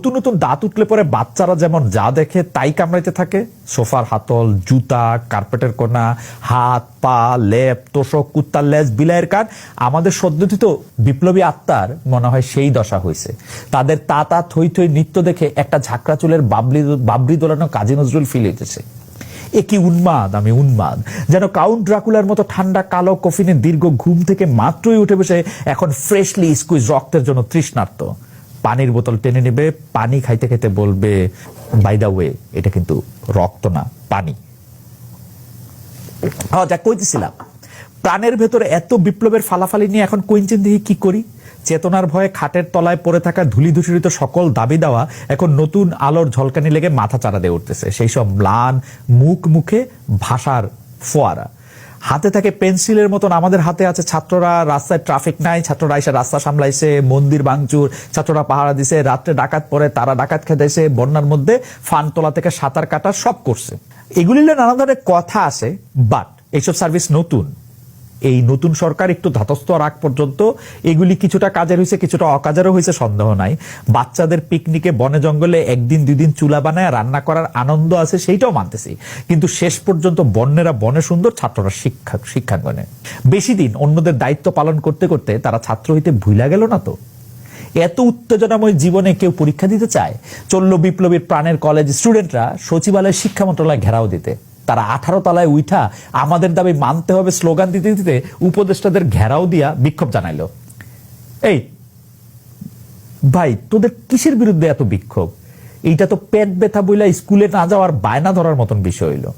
নতুন নতুন দাঁত উঠলে পরে বাচ্চারা যেমন যা দেখে তাই কামড়াইতে থাকে, সোফার হাতল, জুতা, কার্পেটের কোনা, হাত পা, লেপ, তোষক, কুত্তার লেজ, বিলাইয়ের কান। আমাদের সদ্যোথিত বিপ্লবী আত্মার মনে হয় সেই দশা হয়েছে। তাদের তা তা থই থই নৃত্য দেখে একটা ঝাঁকড়া চুলের বাবরি দোলানো কাজী নজরুল ফিল হইতেছে। এ কি উন্মাদ, আমি উন্মাদ। যেন কাউন্ট ড্রাকুলার মতো ঠান্ডা কালো কফিনে দীর্ঘ ঘুম থেকে মাত্রই উঠে বসে এখন ফ্রেশলি স্কুইজ রক্তের জন্য তৃষ্ণার্ত। পানির বোতল টেনে নেবে, পানি খাইতে খাইতে বলবে, বাই দা ওয়ে এটা কিন্তু রক্ত না, পানি। যা কইতেছিলাম, প্রাণের ভেতরে এত বিপ্লবের ফালাফালি নিয়ে এখন কইছেন দেখি কি করি। চেতনার ভয়ে খাটের তলায় পড়ে থাকা ধূলিধূসরিত সকল দাবি দেওয়া এখন নতুন আলোর ঝলকানি লেগে মাথা চারা দিয়ে উঠতেছে। সেই সব ম্লান মুখে ভাষার ফোয়ারা। হাতে থাকে পেন্সিলের মতন আমাদের হাতে আছে ছাত্ররা, রাস্তায় ট্রাফিক নাই, ছাত্ররা এসে রাস্তা সামলাইছে, মন্দির ভাঙচুর, ছাত্ররা পাহারা দিছে, রাত্রে ডাকাত পরে তারা ডাকাত খেদাইছে, বন্যার মধ্যে ফানতলা থেকে সাঁতার কাটা সব করছে। এগুলি নানা ধরনের কথা আছে, বাট এইসব সার্ভিস নতুন। এই নতুন সরকার একটু ধাতস্থ রাখ পর্যন্ত এগুলি কিছুটা কাজের হয়েছে, কিছুটা অকাজেরও হয়েছে, সন্দেহ নাই। বাচ্চাদের পিকনিকে বনে জঙ্গলে একদিন দুদিন চুলা বানায় রান্না করার আনন্দ আছে, সেইটাও মানতেছি। কিন্তু শেষ পর্যন্ত বন্যেরা বনে সুন্দর, ছাত্ররা শিক্ষাঙ্গনে। বেশি দিন অন্যদের দায়িত্ব পালন করতে করতে তারা ছাত্র হইতে ভুলা গেল না তো। এত উত্তেজনাময় জীবনে কেউ পরীক্ষা দিতে চায়? চলল বিপ্লবীর প্রাণের কলেজ স্টুডেন্টরা সচিবালয় শিক্ষা মন্ত্রণালয় ঘেরাও দিতে। তারা 18 তলায় উঠা আমাদের দাবি মানতে হবে স্লোগান দিতে দিতে উপদেষ্টাদের ঘেরাও দিয়া বিক্ষোভ জানাইলো। এই ভাই, তোদের কিসের বিরুদ্ধে এত বিক্ষোভ? এইটা তো পেট ব্যথা বইলা স্কুলে না যাওয়ার বায়না ধরার মতন বিষয় হইলো।